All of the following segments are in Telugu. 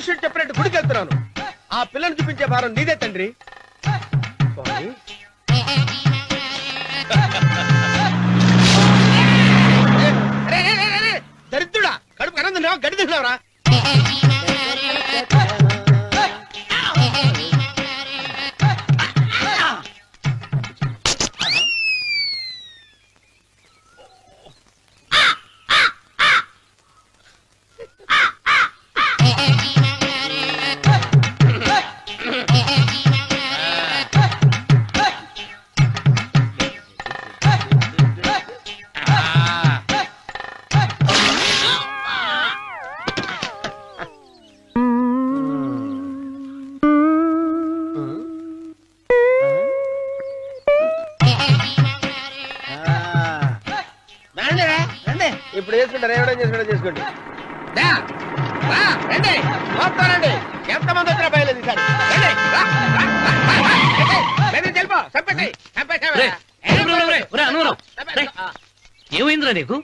మనుషుడు చెప్పినట్టు గుడికి వెళ్తున్నాను. ఆ పిల్లని చూపించే భారం నీదే తండ్రి. దరిద్రుడా, కడుపు కనం తిన్నావా, గడి తిన్నావరా? ఇప్పుడు చేసుకుంటారు, ఏమైనా చేసుకుంటా చేసుకోండి. రండి మొత్తం రండి. ఎంతమంది వచ్చినా బయలుదేరి ఏమైందిరా నీకు?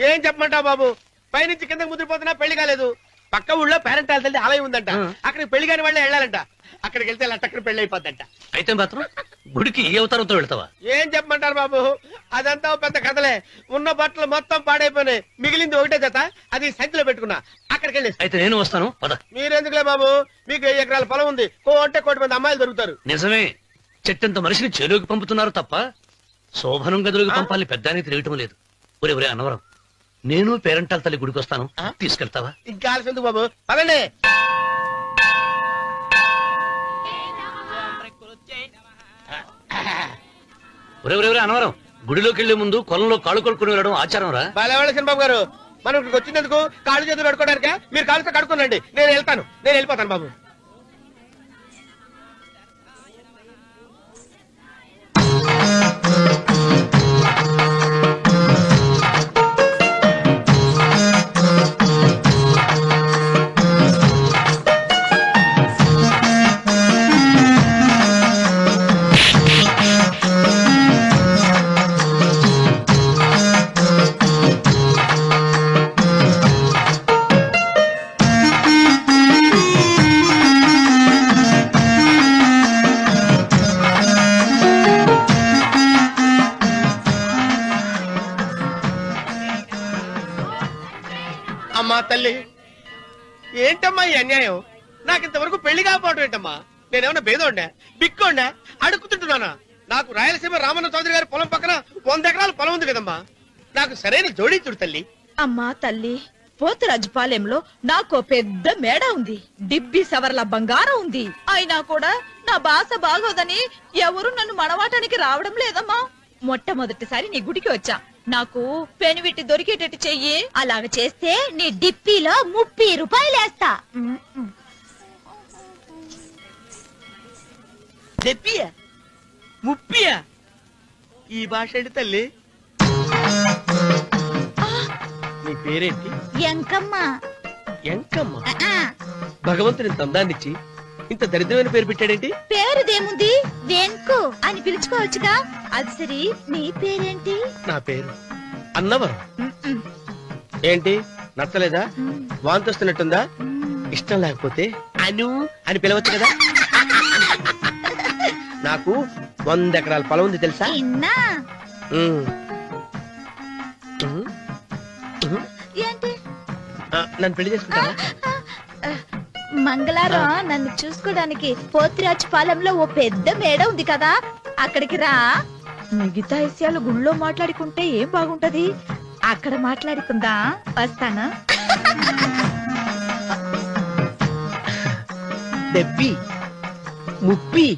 ఏం చెప్పమంటావు బాబు, పైనుంచి కిందకి ముద్రపోతున్నా పెళ్లి కాలేదు. పక్క ఊళ్ళో పేరెంట్ తల్లి ఆలయం ఉందంట, అక్కడికి పెళ్లి కాని వాళ్ళే వెళ్ళాలంట. అక్కడికి వెళ్తే లట్టక్కడ పెళ్లి అయిపోద్దంట. అయితే మాత్రం గుడికి ఏ అవతారంతో వెళ్తావా? ఏం చెప్పమంటారు బాబు, అదంతా పెద్ద కథలే. ఉన్న బట్టలు మొత్తం పాడైపోయినాయి, మిగిలింది ఒకటే జత, అది సంచిలో పెట్టుకున్నా. అక్కడికి వెళ్ళి అయితే నేను వస్తాను. మీరెందుకులే బాబు, మీకు 10 ఎకరాల పొలం ఉంది, అంటే 1 మంది అమ్మాయిలు దొరుకుతారు. నిజమే, చెట్టంత మనిషిని చేలోకి పంపుతున్నారు తప్ప శోభనం గదులకు పంపాలని పెద్దానికి తెలియటం లేదు. ఒరే ఒరే అన్నవరం, నేను పేరెంటాల తల్లి గుడికి వస్తాను, తీసుకెళ్తావా? ఇంకా ఆలస్యం ఎందుకు బాబు, పదండి. ఒరే ఒరే ఒరే అన్నవరం, గుడిలోకి వెళ్లే ముందు కొలంలో కాళ్ళు కొడుకుని వెళ్ళడం ఆచారం రా. బాలవాళ్ళ బాబు గారు, మనం ఇక్కడికి వచ్చినందుకు కాళ్ళు చేతులు కడుక్కోవడానికా? మీరు కాళ్ళతో కడుక్కోనండి, నేను వెళ్తాను, నేను వెళ్ళిపోతాను బాబు. అమ్మా తల్లి, ఏంటమ్మా ఈ అన్యాయం? నాకు ఇంతవరకు పెళ్లి కాకపోవడం ఏంటమ్మా? నేనేమన్నా బేదోండా, బిక్కోండా, అడుక్కుతుంటున్నానా? నాకు రాయలసీమ రామన్న చౌదరి గారి పొలం పక్కన 100 ఎకరాల పొలం ఉంది కదమ్మా. నాకు సరైన జోడించుడు తల్లి. అమ్మా తల్లి, పోతురాజుపాలెంలో నాకు పెద్ద మేడ ఉంది, డిబ్బి సవర్ల బంగారం ఉంది. అయినా కూడా నా భాష బాగోదని ఎవరు నన్ను మనవాటానికి రావడం లేదమ్మా. మొట్టమొదటిసారి నీ గుడికి వచ్చా, నాకు పెనువిట్టి దొరికేటట్టు చెయ్యి. అలాగ చేస్తే నీ డిప్పీలో 30 రూపాయలు వేస్తా. దెప్పియా 30? ఈ భాష ఏంటి తల్లి? నీ పేరేంటి? ఎంకమ్మ. ఎంకమ్మ? భగవంతుని ఇంత అందాన్నిచ్చి ఇంత దరిద్రమైన పేరు పెట్టాడేంటి? పేరుదేముంది, వెంకు అని పిలుచుకోవచ్చుగా. అది సరి, నీ పేరేంటి? నా పేరు అన్నవరం. ఏంటి నచ్చలేదా? వాంతొస్తున్నట్టుందా? ఇష్టం లేకపోతే అను అని పిలవచ్చు కదా. నాకు 100 ఎకరాల పొలం ఉంది తెలుసా? ఏంటి? నన్ను పెళ్లి చేసుకుంటావా? మంగళవారం నన్ను చూసుకోవడానికి పోతిరాజుపాలెంలో ఓ పెద్ద మేడ ఉంది కదా, అక్కడికి రా. మిగతా విషయాలు గుళ్ళో మాట్లాడుకుంటే ఏం బాగుంటది, అక్కడ మాట్లాడుకుందా. వస్తానా? దెబ్బి 30.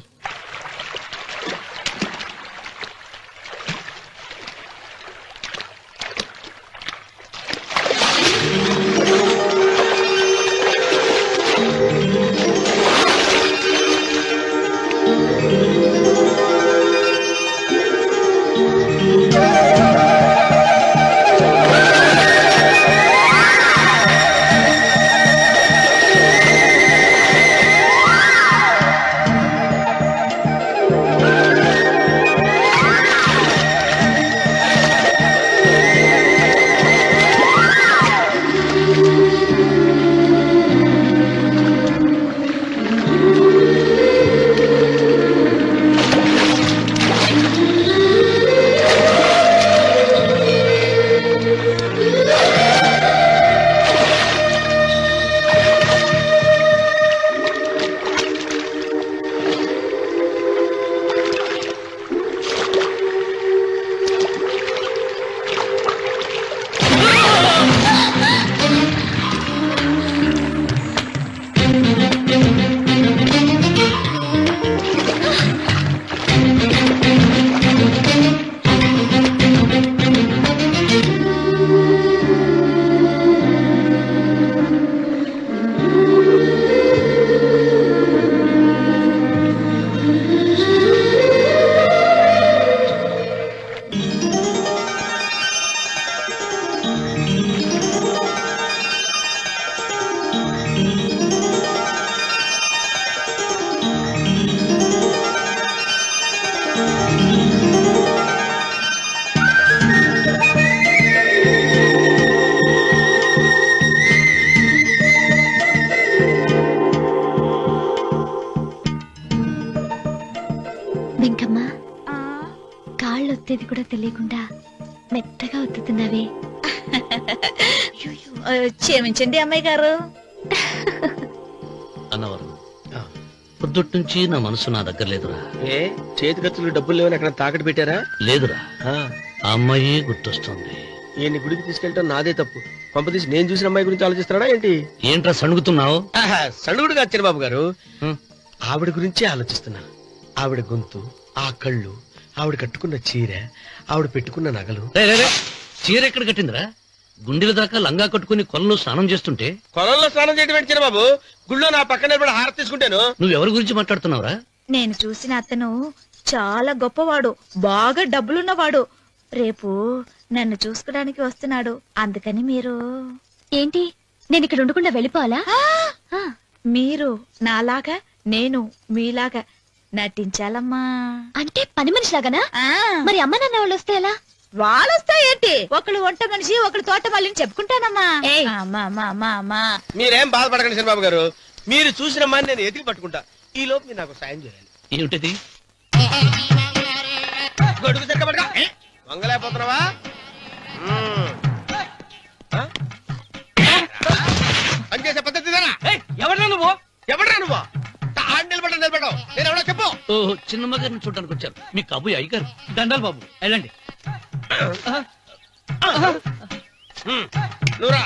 చెప్పేది కూడా తెలియకుండా మెత్తగా ఒత్తుతున్నావే. క్షమించండి అమ్మాయి గారు. అన్నవరం పొద్దుటి నుంచి నా మనసు నా దగ్గర లేదురా. ఏ చేతి ఖర్చులు డబ్బులు లేవని ఎక్కడ తాకట్టు పెట్టారా? లేదురా, ఆ, ఆ అమ్మాయి గుర్తొస్తుంది. ఈయన్ని గుడికి తీసుకెళ్ళటం నాదే తప్పు. పంపదీసి నేను చూసిన అమ్మాయి గురించి ఆలోచిస్తున్నాడా ఏంటి? ఏంట్రా సణుగుతున్నావు? సణుగుడు కాదు చిన్నబాబు గారు, హ్మ్. ఆవిడ గురించే ఆలోచిస్తున్నా. ఆవిడ గొంతు, ఆ కళ్ళు, ఆవిడ కట్టుకున్న చీర, ఆవిడ పెట్టుకున్న నగలు. చీర ఎక్కడ కట్టిందిరా? గుండెల దాకా లంగా కట్టుకుని కొలను స్నానం చేస్తుంటే కొలంలో స్నానం చేయడం ఏంటి చిన్నబాబు? గుళ్ళో నా పక్కన నిలబడి హారతి తీసుకుంటాను. నువ్వెవరి గురించి మాట్లాడుతున్నావురా? నేను చూసిన అతను చాలా గొప్పవాడు, బాగా డబ్బులున్నవాడు. రేపు నన్ను చూసుకోడానికి వస్తున్నాడు. అందుకని మీరు ఏంటి, నేను ఇక్కడ ఉండకుండా వెళ్ళిపోవాలా? మీరు నాలాగా, నేను మీలాగా నటించాలమ్మా. అంటే పని మనిషిలాగానా? ఆ, మరి అమ్మ నాన్న వాళ్ళు వస్తే ఎలా? వాళ్ళొస్తా ఏంటి? ఒకళ్ళు వంట మనిషి, ఒకళ్ళు తోట మళ్ళీ చెప్పుకుంటానమ్మా. ఏయ్. అమ్మా అమ్మా అమ్మా అమ్మా. మీరేం బాధపడకండి చిన్నబాబు గారు, మీరు చూసిన అమ్మాయిని నేను ఎతికి పట్టుకుంటా. ఈ లోపు మీరు నాకు సాయం చేయాలి. ఏమిటది? గొడుగు సరిగ్గా పట్టుకో. వంగలేకపోతున్నావా? పనిచేసే పద్ధతి ఎవరా నువ్వు? ఎవడరా నువ్వు? నిలబడ్డావు. నేను ఎవడో చెప్పు. ఓ చిన్నమ్మ గారిని చూడడానికి వచ్చారు. మీ కబుయ్య అయ్యగారు. దండాలు బాబు, వెళ్ళండి. నువ్వురా.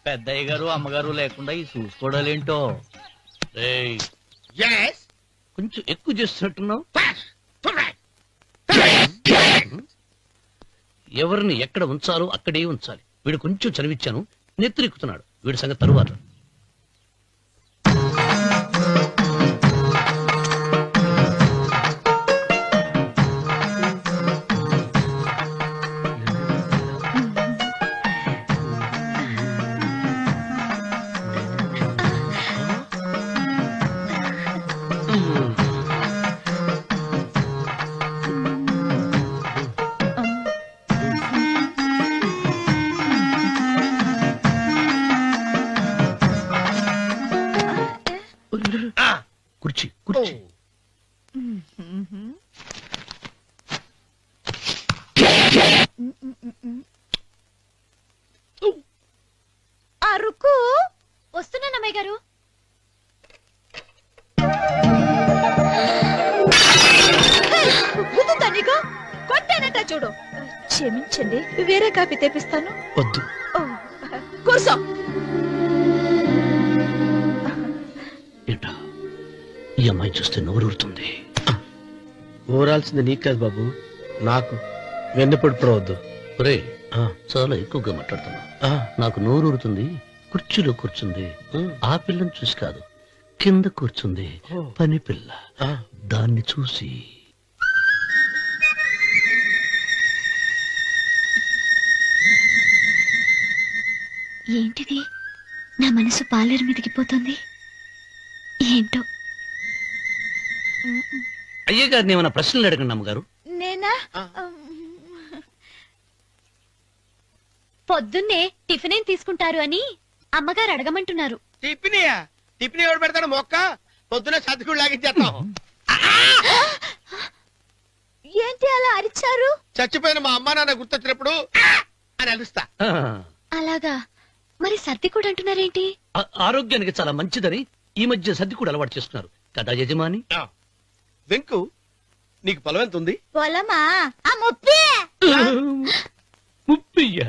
పెద్దయ్య గారు అమ్మగారు లేకుండా ఈ చూసుకోవడాలేంటో. రేయ్, Yes. కొంచెం ఎక్కువ చేస్తున్నట్టున్నావు. ఎవరిని ఎక్కడ ఉంచాలో అక్కడే ఉంచాలి. వీడు కొంచెం చదివిచ్చాను, నెత్తిరెక్కుతున్నాడు. వీడి సంగతి తరువాత. కుర్చీ కుర్చీ. అరుకు వస్తున్నాను అమ్మాయి గారు. తనిగా కొట్టానట చూడు. క్షమించండి, వేరే కాఫీ తెప్పిస్తాను. వద్దు. ఓ, కూర్చో. ఏంటా ఈ అమ్మాయి చూస్తే నోరూరుతుంది. ఊరాల్సింది నీకు కాదు బాబు, నాకు. వెన్నపొడి పడవద్దు. ఒరే, చాలా ఎక్కువగా మాట్లాడుతున్నా. నాకు నోరూరుతుంది. కుర్చీలో కూర్చుంది. ఆ పిల్లని చూసి కాదు, కింద కూర్చుంది పని పిల్ల. దాన్ని చూసి ఏంటిది, నా మనసు పాలేరు మీదకి పోతుంది. ఏంటో. అయ్య గారిని ఏమైనా ప్రశ్నలు అడగండి అమ్మగారు. నేనా? పొద్దున్నే టిఫిన్ ఏం తీసుకుంటారు అని అమ్మగారు అడగమంటున్నారు. టిఫినియా? టిఫిన్ ఎవడు పెడతాడు మొక్క? పొద్దున సతికుడు లాగించేస్తాం. ఏంటి అలా అరిచారు? చచ్చిపోయిన మా అమ్మా నాన్న గుర్తొచ్చినప్పుడు అని అలుస్తా. అలాగా? మరి సర్ది కూడా అంటున్నారేంటి? ఆరోగ్యానికి చాలా మంచిదని ఈ మధ్య సర్ది కూడా అలవాటు చేస్తున్నారు కదా యజమాని. వెంకు, నీకు పొలం ఎంత ఉంది? పొలమా? ఆ ముప్పి. ముప్పయ్య.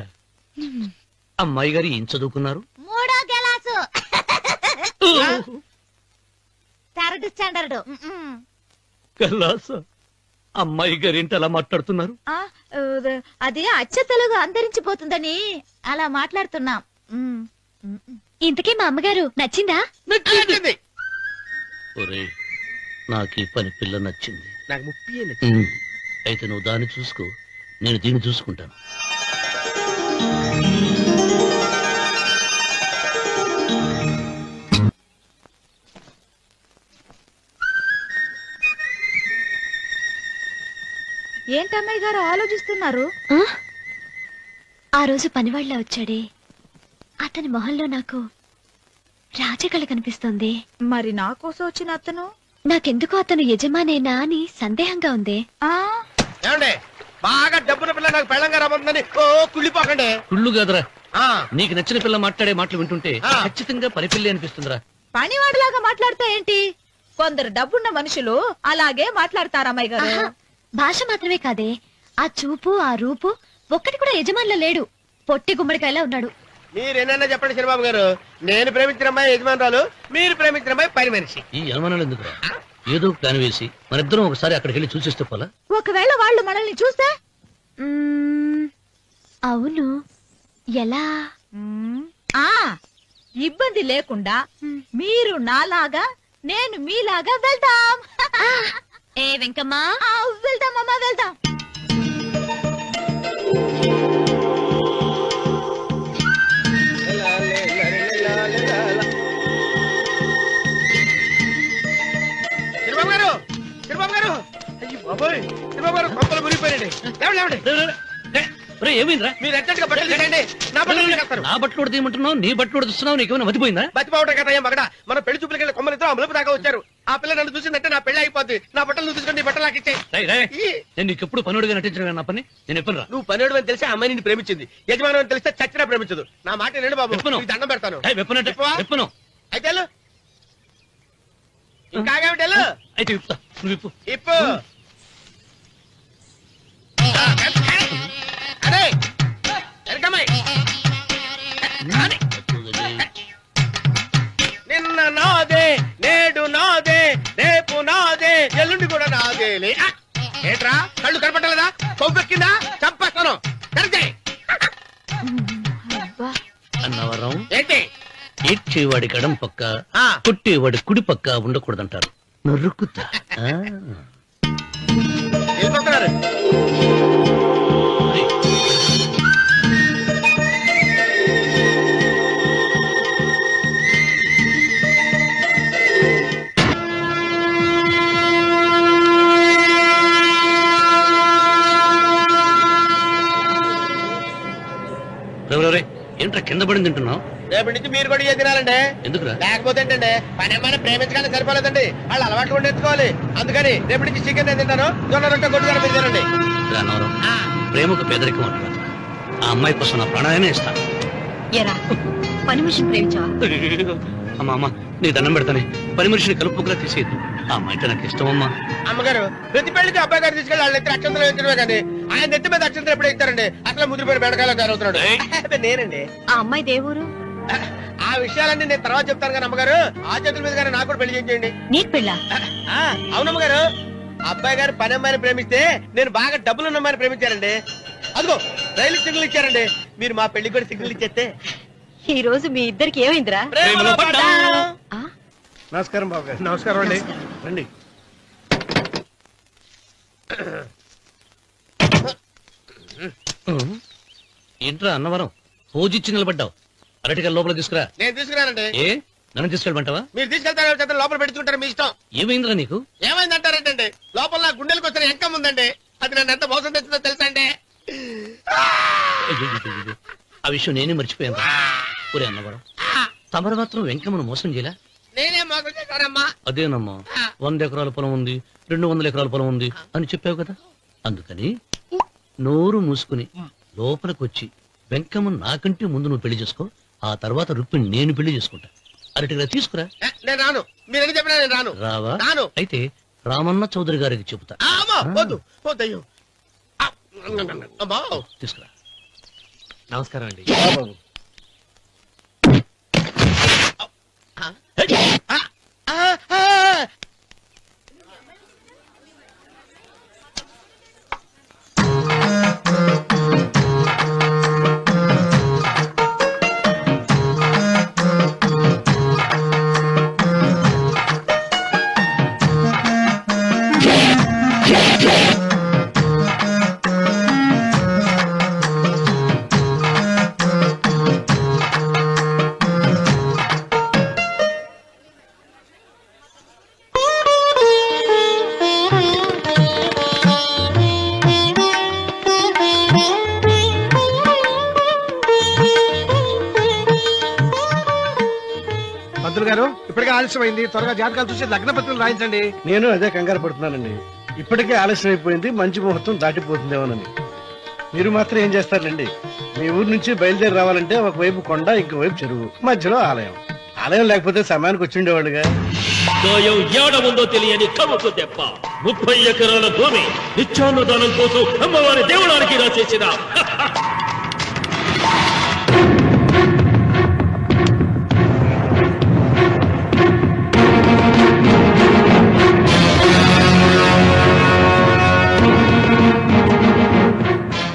అమ్మాయి గారు ఏం చదువుకున్నారు? 3వ క్లాసు, 3rd స్టాండర్డ్. కలాస. అమ్మాయి గారు ఏంటి అలా మాట్లాడుతున్నారు? అది అచ్చ తెలుగు అంతరించిపోతుందని అలా మాట్లాడుతున్నాం. ఇంతకీ మా అమ్మగారు నచ్చిందా? నచ్చింది. ఒరే, నాకు ఈ పని పిల్ల నచ్చింది. నాకు 30 నచ్చింది. అయితే నువ్వు దాన్ని చూసుకో, నేను దీన్ని చూసుకుంటాను. ఏంటమ్మాయి గారు ఆలోచిస్తున్నారు? ఆ రోజు పనివాళ్ళ వచ్చాడే, అతని మొహంలో నాకు రాజకళ కనిపిస్తోంది. మరి నా కోసం వచ్చిన అతను? నాకెందుకో అతను యజమానేనా అని సందేహంగా ఉంది. ఏమండి బాగా డబ్బున పిల్ల నాకు పెళ్ళంగా రమ్మందని కుళ్ళిపోకండి. కుళ్ళు కాదురా, ఆ నీకు నచ్చిన పిల్ల మాట్లాడే మాటలు వింటుంటే ఖచ్చితంగా పనిపిల్లి అనిపిస్తుందిరా. పనివాడిలాగా మాట్లాడతా ఏంటి? కొందరు డబ్బున్న మనుషులు అలాగే మాట్లాడతారు అమ్మాయి గారు. ఆహా, భాష మాత్రమే కాదే, ఆ చూపు ఆ రూపు ఒక్కటి కూడా యజమానిలో లేడు. పొట్టి గుమ్మడికాయలా ఉన్నాడు. మీరేనన్నా చెప్పండి శనిబాబు గారు, నేను ప్రేమించిన అమ్మాయి యజమానురాలు, మీరు ప్రేమించిన అమ్మాయి పని మనిషి. ఈ అనుమానాలు ఎందుకురా? ఏదో ప్లాన్ వేసి మనిద్దరం ఒకసారి అక్కడికి వెళ్ళి చూసేస్తే పోలా? ఒకవేళ వాళ్ళు మనల్ని చూస్తే? అవును, ఎలా? ఆ ఇబ్బంది లేకుండా మీరు నాలాగా నేను మీలాగా వెళ్దాం. ఏ వెంకమ్మా, వెళ్దాం అమ్మా, వెళ్దాం. శనిబాబు గారు, శనిబాబు గారు, అయ్యో బాబోయ్, శనిబాబు గారు కొంపలు మునిగిపోయారండి. ఏమైందిరా? మీరు అర్జెంట్ గా బట్టలు తీయండి, నా బట్టలు తీసేస్తారు. నా బట్టలు కూడా తీయమంటున్నావు, నీ బట్టలు కూడా తీస్తున్నావు, నీకేమైనా మతిపోయిందా? బతిపావటం కదా ఏం మగడ, మన పెళ్లి చూపులకి వెళ్ళి కొమ్మలితో అమలుపు దాకా వచ్చారు. ఆ పిల్ల నన్ను చూసిందంటే నా పెళ్లి అయిపోద్ది. నా బట్టలు నువ్వు తీసుకొని నీ బట్టలు నాకు ఇచ్చేయి. నేను నీకు ఎప్పుడు పనుడిగా నటించడం నా పని. నేను ఎప్పుడు రా? నువ్వు పనివాడు అని తెలిసి ఆ అమ్మాయి నిన్ను ప్రేమించింది, యజమాని అని తెలిస్తే చచ్చినా ప్రేమించదు. నా మాట నేను బాబు, విప్పను. నీకు దండం పెడతాను. విప్పను. అయితే వెళ్ళు. ఇంకా ఆగేమిటి వెళ్ళు. అయితే విప్పుతా, నువ్వు విప్పు. ఇప్పు. అదే ఎరకమ్మాయి. నిన్న నాదే, నేడు నాదే, రేపు నాదే, ఎల్లుండి కూడా నాదేలే. ఏట్రా కళ్ళు కనపట్టలేదా? కొవ్వెక్కిందా? చంపేస్తాను. కరెక్టే అన్నవరం ఏంటి? ఏడ్చేవాడి కడం పక్క, కొట్టేవాడి కుడి పక్క ఉండకూడదంటారు. నరుకుతా. వెళ్ళిపోతున్నారు. ఏంట్రా కింద పడింది తింటున్నావు? రేపటి నుంచి మీరు కూడా ఇదే తినాలండి. ఎందుకురా? లేకపోతే ఏంటండి, పని అమ్మాయిని ప్రేమించగానే సరిపోలేదండి, వాళ్ళు అలవాటు కూడా నేర్చుకోవాలి. అందుకని రేపటి నుంచి చికెన్ నేను తింటాను, జొన్న రొట్టె కొట్టుకొని మీరు తినండి. అన్నవరం, ప్రేమకు పేదరికం అంటారు. ఆ అమ్మాయి కోసం నా ప్రాణాయనే ఇస్తాను. పని మనిషిని ప్రేమించావా? అమ్మా అమ్మా, నీ దండం పెడతానే, పని మనిషిని కలుపుకులా తీసేయద్దు. ఆ అమ్మాయితో నాకు ఇష్టం అమ్మా. అమ్మగారు ప్రతి పెళ్లికి అబ్బాయి గారు తీసుకెళ్ళి వాళ్ళ ఇద్దరు అక్షంతలు వేయించడమే కానీ ఆయన నెత్తి మీద అక్షంతలు ఎప్పుడు ఇస్తారండి? అసలు ముదిరిపోయిన బెడకాయలో తయారవుతున్నాడు. నేనండి. ఆ అమ్మాయి దేవురు. ఆ విషయాలన్నీ నేను తర్వాత చెప్తాను కానీ అమ్మగారు, ఆ చేతుల మీద గానీ నాకు కూడా పెళ్లి చేయండి. నీకు పెళ్ళా? అవునమ్మగారు, అబ్బాయి గారు పని అమ్మాయిని ప్రేమిస్తే నేను బాగా డబ్బులు ఉన్న అమ్మాయిని ప్రేమించారండి. అదిగో రైలు సిగ్నల్ ఇచ్చారండి. మీరు మా పెళ్లికి కూడా సిగ్నల్ ఇచ్చేస్తే. ఈ రోజు మీ ఇద్దరికి ఏమైందిరా? నమస్కారం బాబు గారు. నమస్కారం అండి, రండి. ఏంట్రా అన్నవరం, పూజిచ్చి నిలబడ్డావు? అరటిగా లోపల తీసుకురా. నేను తీసుకురానండి. ఏ నన్ను తీసుకెళ్ళమంటావా? మీరు తీసుకెళ్తారు, లోపల పెట్టుకుంటారు, మీ ఇష్టం. ఏమైందిరా నీకు? ఏమైందంటారేంటండి, లోపల నా గుండెలకు వచ్చిన ఎంకం ఉందండి, అది నన్ను ఎంత మోసం తెచ్చిందో తెలుసా అండి? ఆ విషయం నేనే మర్చిపోయాను. ఒరే అన్నవరం, తమరు మాత్రం వెంకమ్మను మోసం చేయలే? నేనే మోసం చేశానమ్మా. అదేనమ్మా, 100 ఎకరాల పొలం ఉంది, 200 ఎకరాల పొలం ఉంది అని చెప్పావు కదా. అందుకని నోరు మూసుకుని లోపలికి వచ్చి వెంకమ్మ నాకంటే ముందు నువ్వు పెళ్లి చేసుకో, ఆ తర్వాత రుక్మిణి నేను పెళ్లి చేసుకుంటా. అరటిగా తీసుకురా. నేను రాను, మీరేం చెప్పినా నేను రాను. రావా? రాను. అయితే రామన్న చౌదరి గారికి చెబుతా. వద్దు వద్దయ్యో. తీసుకురా. నమస్కారం అండి. ఆలస్యమైంది, త్వరగా జాతకాలు చూసి లగ్న పత్రికలు రాయించండి. నేను అదే కంగారు పడుతున్నానండి. ఇప్పటికే ఆలస్యం అయిపోయింది, మంచి ముహూర్తం దాటిపోతుందేమోనని. మీరు మాత్రం ఏం చేస్తారండి? మీ ఊరు నుంచి బయలుదేరి రావాలంటే ఒకవైపు కొండ, ఇంకోవైపు చెరువు, మధ్యలో ఆలయం. ఆలయం లేకపోతే సమయానికి వచ్చి ఉండేవాళ్ళుగా. గాయం ఏడముందో తెలియని కవ్వకు దెబ్బ. 30 ఎకరాల భూమి నిత్యాన్నదానం కోసం అమ్మవారి దేవుడానికి రాసేసిన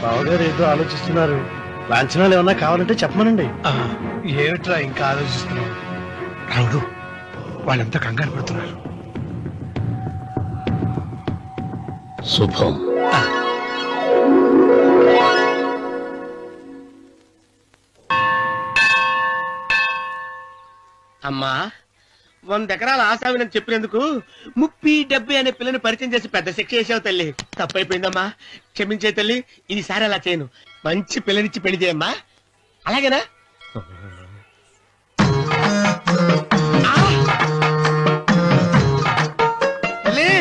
బావగారు ఏదో ఆలోచిస్తున్నారు. లాంఛనాలు ఏమన్నా కావాలంటే చెప్పమనండి. ఏమిట్రా ఇంకా ఆలోచిస్తున్నావు? రావుడు, వాళ్ళంతా కంగారు పడుతున్నారు. శుభం. అమ్మా 100 ఎకరాల ఆశావినని చెప్పినందుకు 30-70 అనే పిల్లని పరిచయం చేసి పెద్ద శిక్ష చేసావు తల్లి. తప్పైపోయిందమ్మా, క్షమించే తల్లి. ఈసారి అలా చేయను. మంచి పిల్లనిచ్చి పెళ్లి చేయమ్మా. అలాగేనా? తల్లి,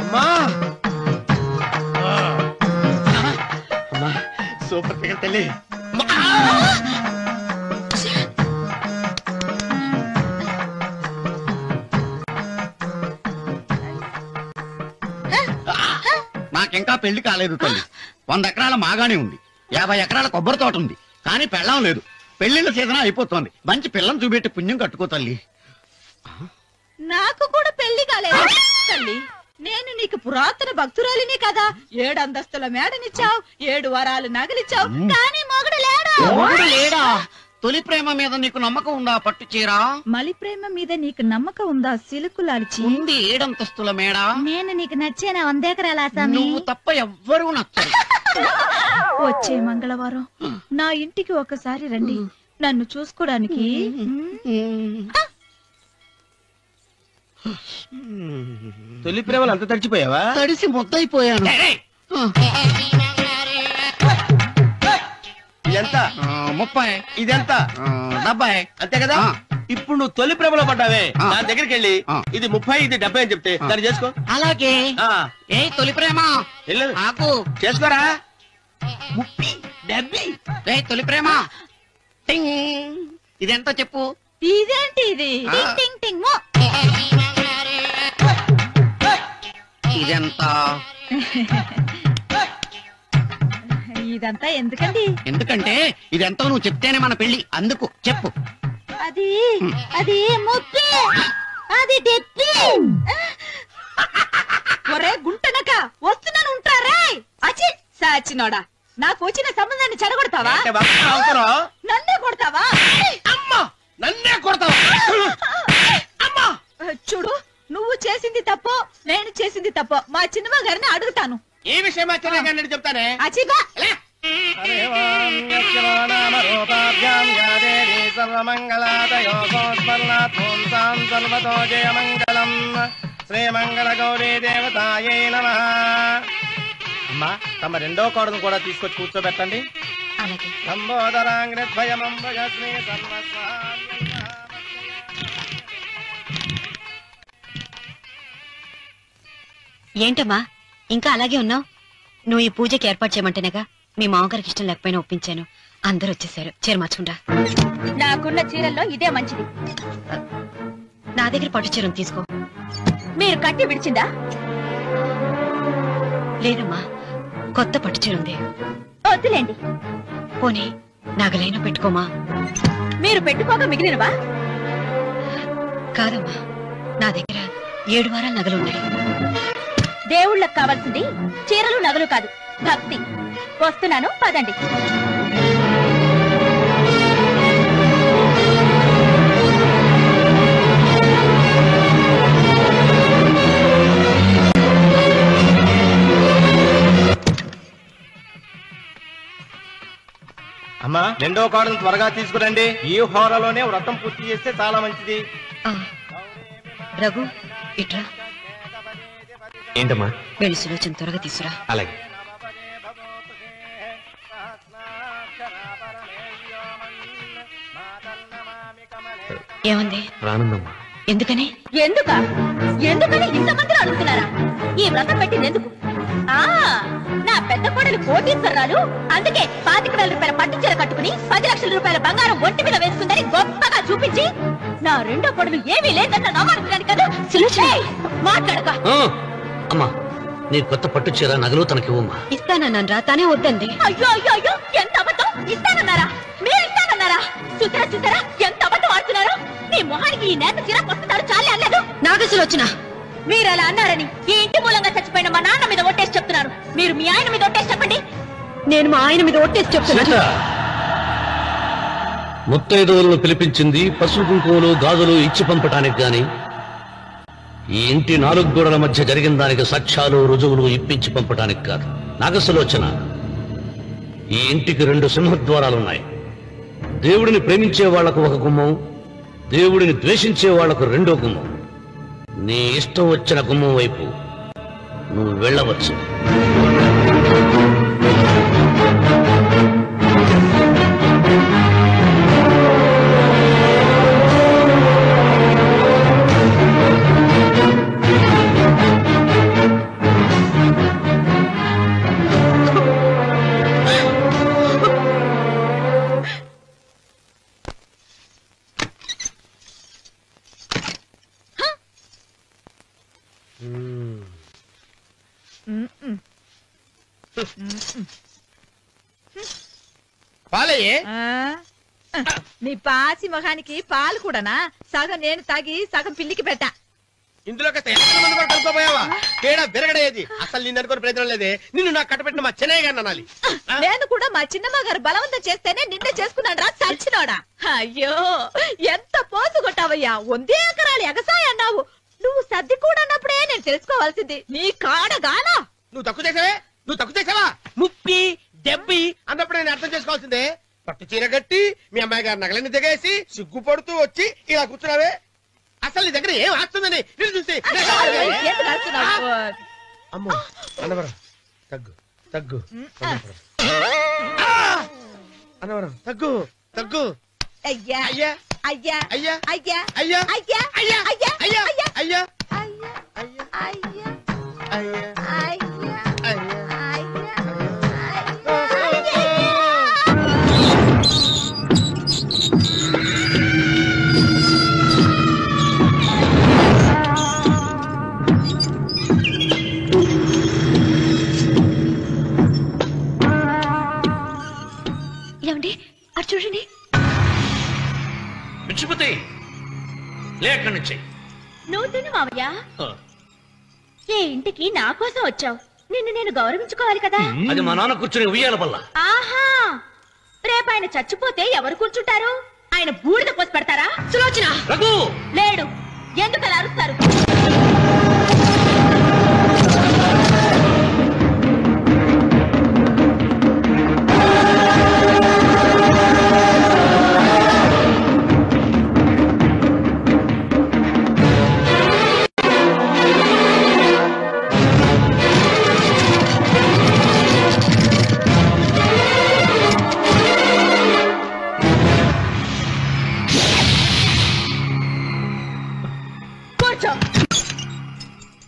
అమ్మా అమ్మా, సూపర్ ఫిగర్ తల్లి. నాకింకా పెళ్లి కాలేదు తల్లి. 100 ఎకరాల మాగానే ఉంది, 50 ఎకరాల కొబ్బరి తోట ఉంది, కానీ పెళ్ళం లేదు. పెళ్లిళ్ళ సీజన్ అయిపోతోంది. మంచి పిల్లని చూపెట్టి పుణ్యం కట్టుకో తల్లి. నాకు కూడా పెళ్లి కాలేదు తల్లి. నేను నీకు పురాతన భక్తురాలిని కదా. 7 అంతస్తుల మేడనిచ్చావు, 7 వరాలు నగలిచ్చావు, కానీ మొగుడు లేడు. మొగుడు లేడా? తొలి ప్రేమ మీద నీకు నమ్మకం ఉందా? పట్టు చీరా. మలి ప్రేమ మీద నీకు నమ్మకం ఉందా? సిలుకులాల్చి ఉంది 7 అంతస్తుల మేడ. నేను నీకు నచ్చేనా 100 ఎకరాల ఆసామి? నువ్వు తప్ప ఎవ్వరూ నచ్చరు. వచ్చే మంగళవారం నా ఇంటికి ఒకసారి రండి, నన్ను చూసుకోడానికి. తొలి ప్రేమలు అంత తడిచిపోయావా? తడిసి ముద్దయిపోయాను. ఎంత? 30. ఇదెంత? 70. అంతే కదా. ఇప్పుడు నువ్వు తొలి ప్రేమలో పడ్డావే, దాని దగ్గరికి వెళ్ళి ఇది 30 ఇది 70 అని చెప్తే దాన్ని చేసుకో. అలాగే. ఏ తొలి ప్రేమ ఆకు చేసుకోరా. 30 70. ఏ తొలి ప్రేమ టింగ్. ఇదెంత చెప్పు? ఇదేంటి ఇది? టింగ్ టింగ్ టింగ్ మో. ఇదెంత? ఇదంతా ఎందుకండి? ఎందుకంటే ఇదెంతో నువ్వు చెప్తేనే మన పెళ్లి. అందుకు చెప్పు. అది అది ముప్పి, అది డెప్పి. ఒరే గుంటనక, వస్తున్నాను ఉంటారే. అచి సాచినోడా, నాకు వచ్చిన సంబంధాన్ని చెడగొడతావా? నన్నే కొడతావా? అమ్మా, నన్నే కొడతావా? అమ్మా, చూడు, నువ్వు చేసింది తప్పో నేను చేసింది తప్పో మా చిన్నమ్మ గారిని అడుగుతాను. ఈ విషయం మా చిన్న గారిని చెప్తానే. అచిగా శ్రీమంగళ గౌరీ దేవతాయే నమః. అమ్మా, తమ రెండో కోడను కూడా తీసుకొచ్చి కూర్చోబెట్టండి. ఏంటమ్మా ఇంకా అలాగే ఉన్నావు? నువ్వు ఈ పూజకి ఏర్పాటు చేయమంటేనేగా మీ మామగారికి ఇష్టం లేకపోయినా ఒప్పించాను. అందరూ వచ్చేసారు. చీర మార్చుకుంటా. నాకున్న చీరల్లో ఇదే మంచిది. నా దగ్గర పట్టు చీరను తీసుకో. మీరు కట్టి విడిచిందా? లేదమ్మా, కొత్త పట్టు చీర ఉంది. వద్దులేండి. పోనీ నాగలైనా పెట్టుకోమా. మీరు పెట్టుకోక మిగిలినవా? కాదమ్మా, నా దగ్గర 7 వారాల నగలున్నాయి. దేవుళ్ళకు కావాల్సింది చీరలు నగలు కాదు, భక్తి. వస్తున్నాను, పదండి. అమ్మా, రెండో కోడను త్వరగా తీసుకురండి. ఈ హోరలోనే వ్రతం పూర్తి చేస్తే చాలా మంచిది. రఘు, ఇట్రా. ఏంటమ్మా? వెళ్ళి సులోచన త్వరగా తీసురా. అలాగే. ఏమంది? రానుందమ్మా. ఎందుకని? ఎందుకని ఇంతమంది అడుగుతున్నారా? ఈ వ్రతం పెట్టింది ఎందుకు? నా పెద్ద కోడలు కోటీశ్వరరాలు, అందుకే 25,000 రూపాయల పట్టు చీర కట్టుకుని 10 లక్షల రూపాయల బంగారం ఒంటి మీద వేసుకుందని గొప్పగా చూపించి, నా రెండో కోడలు ఏమీ లేదన్న నమ్మకాన్ని కదా. మాట్లాడక. అమ్మా, నీ కొత్త పట్టు చీర నగలు తనకివ్వమ్మా. ఇస్తానన్నాను రా, తానే వద్దండి. అయ్యో అయ్యో అయ్యో, ఎంత అబద్ధం! ఇస్తానన్నారా? మీరు ఇస్తానన్నారా? చూసారా చూసారా ఎంత అబద్ధం ఆడుతున్నారు? మీ మొహానికి ఈ నేత చీర కొట్టుతాడు చాలే అనలేదు. నాగసులోచన, మీరు అలా అన్నారని ఈ ఇంటి మూలంగా చచ్చిపోయిన మా నాన్న మీద ఒట్టేసి చెప్తున్నారు. మీరు మీ ఆయన మీద ఒట్టేసి చెప్పండి. నేను మా ఆయన మీద ఒట్టేసి చెప్తున్నాను. ముత్తైదువులను పిలిపించింది పసుపు కుంకుమలు గాజులు ఇచ్చి పంపటానికి గాని, ఈ ఇంటి 4 గోడల మధ్య జరిగిన దానికి సాక్ష్యాలు రుజువులు ఇప్పించి పంపటానికి కాదు. నాగసులోచన, ఈ ఇంటికి 2 సింహద్వారాలున్నాయి. దేవుడిని ప్రేమించే వాళ్లకు ఒక గుమ్మం, దేవుడిని ద్వేషించే వాళ్లకు 2వ గుమ్మం. నీ ఇష్టం వచ్చిన గుమ్మం వైపు నువ్వు వెళ్ళవచ్చు. పాలయ్యే. నీ పాసి మొహానికి పాలు కూడానా? సగం నేను తాగి సగం పిల్లికి పెట్టా. ఇందులో మంది కూడా కలుపుకోపోయావా? తేడా విరగడేది. అసలు నిన్ను అనుకునే ప్రయత్నం లేదే. నిన్ను నాకు కట్టబెట్టిన మా చెన్నయ్య గారిని అనాలి. నేను కూడా మా చిన్నమ్మ గారు బలవంతం చేస్తేనే నిన్నే చేసుకున్నాను రా చచ్చినోడా. అయ్యో, ఎంత పోసు కొట్టావయ్యా! 100 ఎకరాలు ఎగసాయ అన్నావు. నువ్వు సర్ది కూడా అన్నప్పుడే నేను తెలుసుకోవాల్సింది. నీ కాడగానా? నువ్వు తక్కువ చేసావా? ముప్పి దెబ్బి అన్నప్పుడు నేను అర్థం చేసుకోవాల్సిందే. పట్టు చీర కట్టి మీ అమ్మాయి గారి నగలని దిగేసి సిగ్గుపడుతూ వచ్చి ఇలా కూర్చున్నావే. అసలు నీ దగ్గర ఏం ఆస్తుందని నేను చూసి. అమ్మో అన్నవరం తగ్గు అన్నవరం తగ్గు. అయ్యా అయ్యా అయ్యా అయ్యా అయ్యా అయ్యా అయ్యా అయ్యా అయ్యా అయ్యా అయ్యా అయ్యా అయ్యా అయ్యా ఏమండి అటు చూడండి. విచ్చిపోతే లేక్కడి నుంచి. నువ్వు తిను మావయ్య. ఏ ఇంటికి నా కోసం వచ్చావు, నిన్ను నేను గౌరవించుకోవాలి కదా. అది మా నాన్న కూర్చుని ఉయ్యాల వల్ల. ఆహా, రేపు ఆయన చచ్చిపోతే ఎవరు కూర్చుంటారు? ఆయన బూడిద పోసి పెడతారా? సులోచన రఘు లేడు. ఎందుకు అలా అరుస్తారు?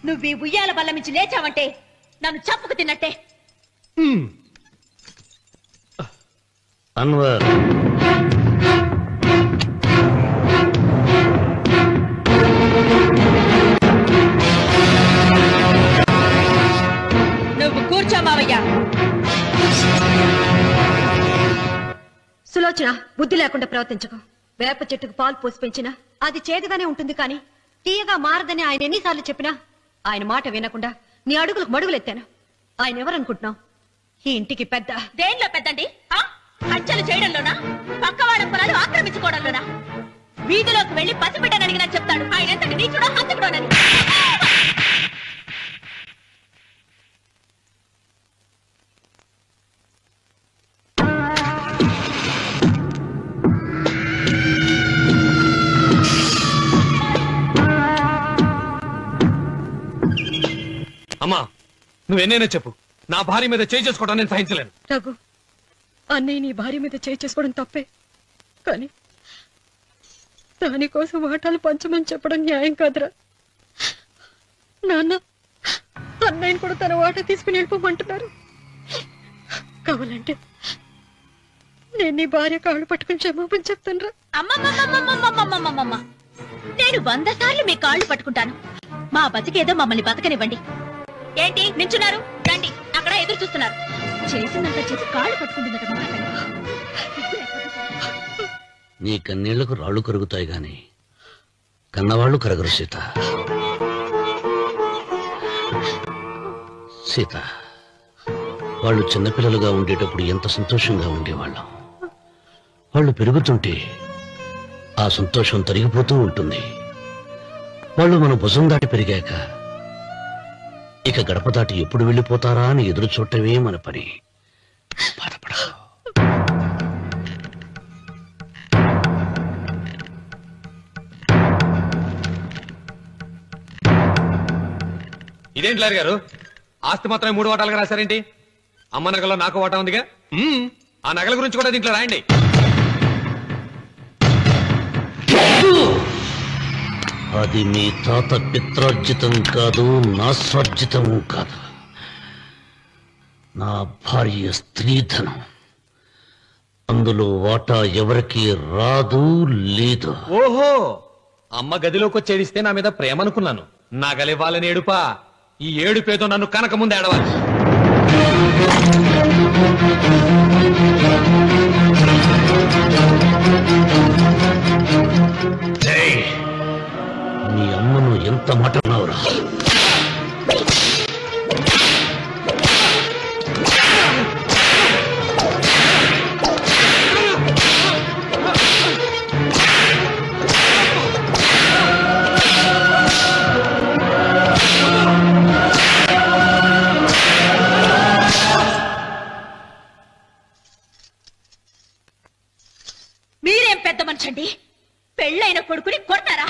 నువ్వు ఈ ఉయ్యాల బల్ల మించి లేచావంటే నన్ను చప్పుకు తిన్నట్టే. అన్వర్, నువ్వు కూర్చో మావయ్య. సులోచన, బుద్ధి లేకుండా ప్రవర్తించకు. వేప చెట్టుకు పాలు పోసి పెంచినా అది చేదుగానే ఉంటుంది, కానీ తీయగా మారదని ఆయన ఎన్నిసార్లు చెప్పినా ఆయన మాట వినకుండా నీ అడుగులకు మడుగులెత్తాను. ఆయన ఎవరనుకుంటున్నావు? ఈ ఇంటికి పెద్ద. దేనిలో పెద్దండి? హత్యలు చేయడంలోనా? పక్కవాడ పొలాలు ఆక్రమించుకోవడంలోనా? వీధిలోకి వెళ్లి పసిబిడ్డని అడిగినా చెప్తాడు ఆయన ఎంతటి నీచుడో హంతకుడోనని. అమ్మా, నువ్వెన్నైనా చెప్పు, నా భార్య మీద చేయి చేసుకోవడం నేను సహించలేను. రఘు, అన్నయ్య నీ భార్య మీద చేయి చేసుకోవడం తప్పే, కానీ దానికోసం వాటాలు పంచమని చెప్పడం న్యాయం కాదురా. నాన్న అన్నయ్యని కూడా తన వాటా తీసుకుని వెళ్ళిపోమంటున్నారు. కావాలంటే నేను నీ భార్య కాళ్ళు పట్టుకుని క్షమాపణ చెప్తాను. అమ్మమ్మమ్మమ్మమ్మమ్మమ్మమ్మమ్మ, నేను 100 సార్లు మీ కాళ్ళు పట్టుకుంటాను. మా బతికేదో మమ్మల్ని బతకనివ్వండి. ఏంటి నించున్నారు? రండి, అక్కడ ఎదురు చూస్తున్నారు. చేసినంత చేసి కాళ్ళు పట్టుకుంటుందట మాట. నీ కన్నీళ్లకు రాళ్లు కరుగుతాయి గాని కన్నవాళ్లు కరగరు సీత. సీత, వాళ్ళు చిన్నపిల్లలుగా ఉండేటప్పుడు ఎంత సంతోషంగా ఉండేవాళ్ళం. వాళ్ళు పెరుగుతుంటే ఆ సంతోషం తరిగిపోతూ ఉంటుంది. వాళ్ళు మన భుజం దాటి పెరిగాక ఇక గడప దాటి ఎప్పుడు వెళ్ళిపోతారా అని ఎదురు చూడటమే మన పని. బాధపడా. ఇదేంటి లారీ గారు, ఆస్తి మాత్రమే 3 వాటాలుగా రాశారేంటి? అమ్మ నగలో నాకు వాటా ఉందిగా. ఆ నగల గురించి కూడా దీంట్లో రాయండి. అది మీ తాత పిత్రార్జితం కాదు, నా స్వార్జితం కాదు. నా భార్య స్త్రీధనం. అందులో వాటా ఎవరికి రాదు లేదు. ఓహో, అమ్మ గదిలోకి వచ్చేడిస్తే నా మీద ప్రేమ అనుకున్నాను. నగలివ్వాలని ఏడుపా. ఈ ఏడుపేదో నన్ను కనక ముందు ఏడవాలి. నీ అమ్మను ఎంత మాట అన్నావురా? మీరేం పెద్ద మనిషండి, పెళ్ళైన కొడుకుని కొడతారా?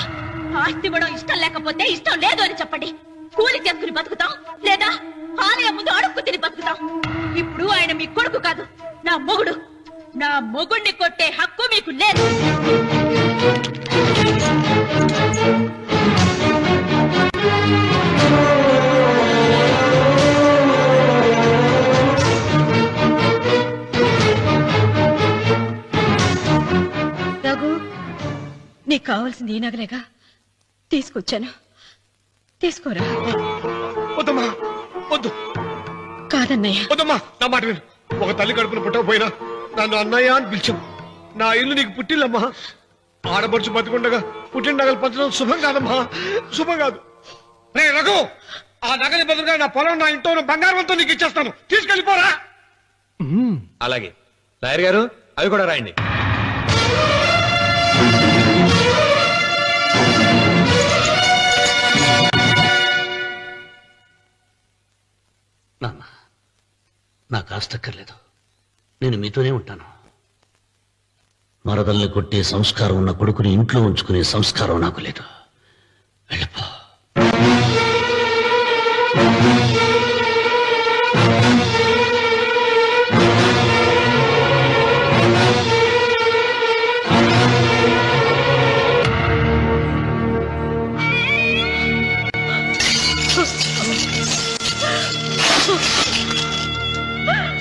ఆస్తి ఇవ్వడం ఇష్టం లేకపోతే ఇష్టం లేదు అని చెప్పండి. కూలి చేసుకుని బతుకుతాం, లేదా ఆలయం ముందు అడుక్కు తిని బతుకుతాం. ఇప్పుడు ఆయన మీ కొడుకు కాదు, నా మొగుడు. నా మొగుడిని కొట్టే హక్కు మీకు లేదు. రఘు, నీకు కావాల్సింది ఈ నగలేగా తీసుకొచ్చాను, తీసుకోరా. వద్దమ్మా, వద్దు. కాదన్నయ్య. వద్దమ్మా, నా మాట విను. ఒక తల్లి కడుపున పుట్టకపోయినా నన్ను అన్నయ్య అని పిలిచావు. నా ఇల్లు నీకు పుట్టిల్లమ్మా. ఆడపడుచు బతికుండగా పుట్టిన నగలు పంచడం శుభం కాదమ్మా, శుభం కాదు. రే రఘు, ఆ నగలి బదులుగా నా పొలం, నా ఇంట్లో బంగారంతో నీకు ఇచ్చేస్తాను. తీసుకెళ్ళిపోరా. అలాగే లాయర్ గారు, అవి కూడా రాయండి. నాన్న, నాకు ఆస్తక్కర్లేదు. నేను మీతోనే ఉంటాను. మరదల్ని కొట్టే సంస్కారం ఉన్న కొడుకుని ఇంట్లో ఉంచుకునే సంస్కారం నాకు లేదు. వెళ్ళిపో.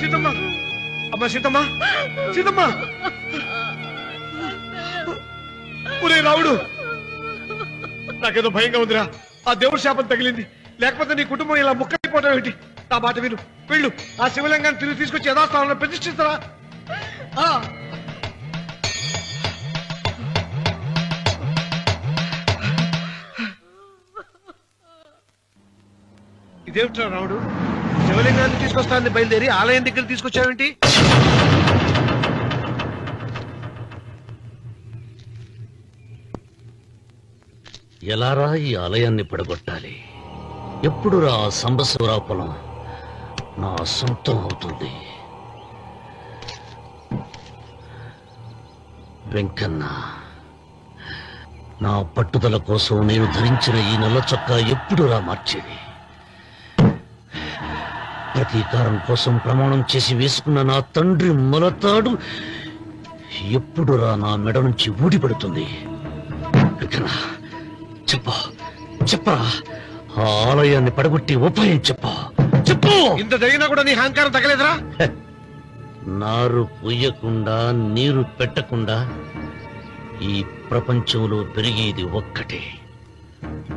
సీతమ్మ, అమ్మా సీతమ్మ, సీతమ్మ. ఒరే రావుడు, నాకేదో భయంగా ఉందిరా. ఆ దేవుడి శాపం తగిలింది. లేకపోతే నీ కుటుంబం ఇలా ముక్కైపోవడం ఏంటి? నా మాట విను, వెళ్ళు. ఆ శివలింగాన్ని తిరిగి తీసుకొచ్చి యథాస్థానంలో ప్రతిష్ఠిస్తారా? ఇదేమిట్రా రావుడు, శివలింగాన్ని తీసుకొస్తానని బయలుదేరి ఆలయం దగ్గర తీసుకొచ్చావేంటి? ఎలారా ఈ ఆలయాన్ని పడగొట్టాలి? ఎప్పుడు రా సంబశివరావు పొలం నా సొంతం అవుతుంది? వెంకన్న, నా పట్టుదల కోసం నేను ధరించిన ఈ నల్ల చొక్కా ఎప్పుడు రా మార్చేది? ప్రతీకారం కోసం ప్రమాణం చేసి వేసుకున్న నా తండ్రి మొలతాడు ఎప్పుడు రా నా మెడ నుంచి ఊడిపడుతుంది? కొడుకనా చెప్పు చెప్పరా ఆ ఆలయాన్ని పడగొట్టి ఉపాయం చెప్పు చెప్పు. ఇంత జరిగినా కూడా నీ అహంకారం తగ్గలేదురా? నారు పొయ్యకుండా నీరు పెట్టకుండా ఈ ప్రపంచంలో పెరిగేది ఒక్కటే,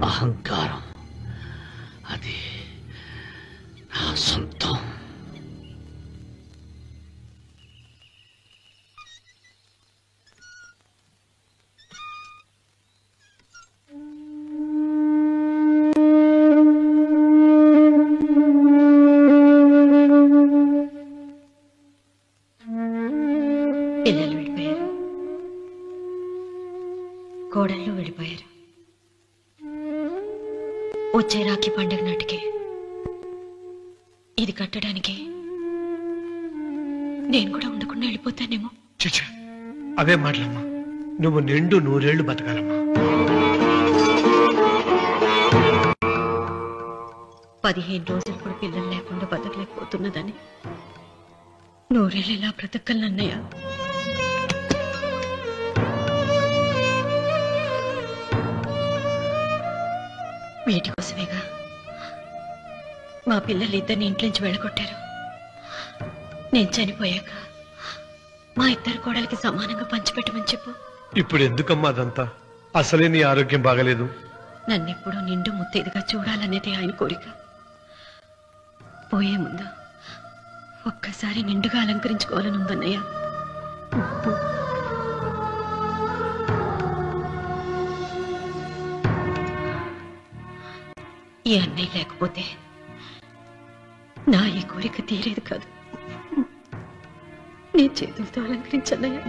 అహంకారం. అది నా సొంతం. పిల్లలు వెళ్ళిపోయారు, కోడళ్ళు వెళ్ళిపోయారు. వచ్చే రాఖీ పండుగ నాటికి ఇది కట్టడానికి నేను కూడా ఉండకుండా వెళ్ళిపోతానేమో. చిచ్చా, అవే మాటలమ్మా. నువ్వు నిండు 100 ఏళ్లు బతకాలమ్మా. 15 రోజులు కూడా పిల్లలు లేకుండా బతకలేకపోతున్నదని 100 ఏళ్ళు ఎలా బ్రతకలన్నయ్య? వీటి కోసమేగా మా పిల్లలిద్దరిని ఇంట్లోంచి వెళ్ళగొట్టారు. నేను చనిపోయాక మా ఇద్దరు కోడలికి సమానంగా పంచిపెట్టమని చెప్పు. ఇప్పుడు ఎందుకమ్మా అదంతా? అసలే నీ ఆరోగ్యం బాగలేదు. నన్నెప్పుడూ నిండు ముత్తేదిగా చూడాలనేది ఆయన కోరిక. పోయే ముందు ఒక్కసారి నిండుగా అలంకరించుకోవాలని ఉందన్నయ్య. ఈ అన్నయ్య లేకపోతే నా ఈ కోరిక తీరేది కాదు. నీ చేతులతో అలంకరించన్నయ్య.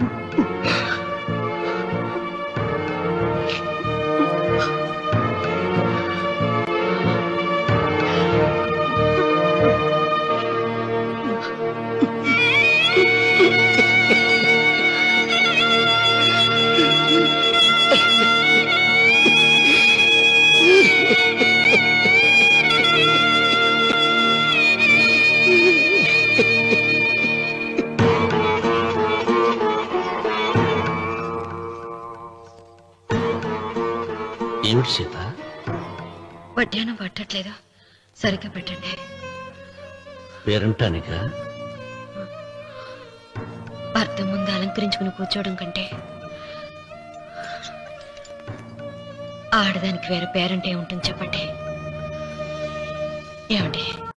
ఏమిటి సీత? వడ్డానం పట్టట్లేదు, సరిగ్గా పెట్టండి. పేరంటానిక భర్త ముందు అలంకరించుకుని కూర్చోవడం కంటే ఆడదానికి వేరే పేరంటే ఉంటుంది చెప్పండి. ఏమండి?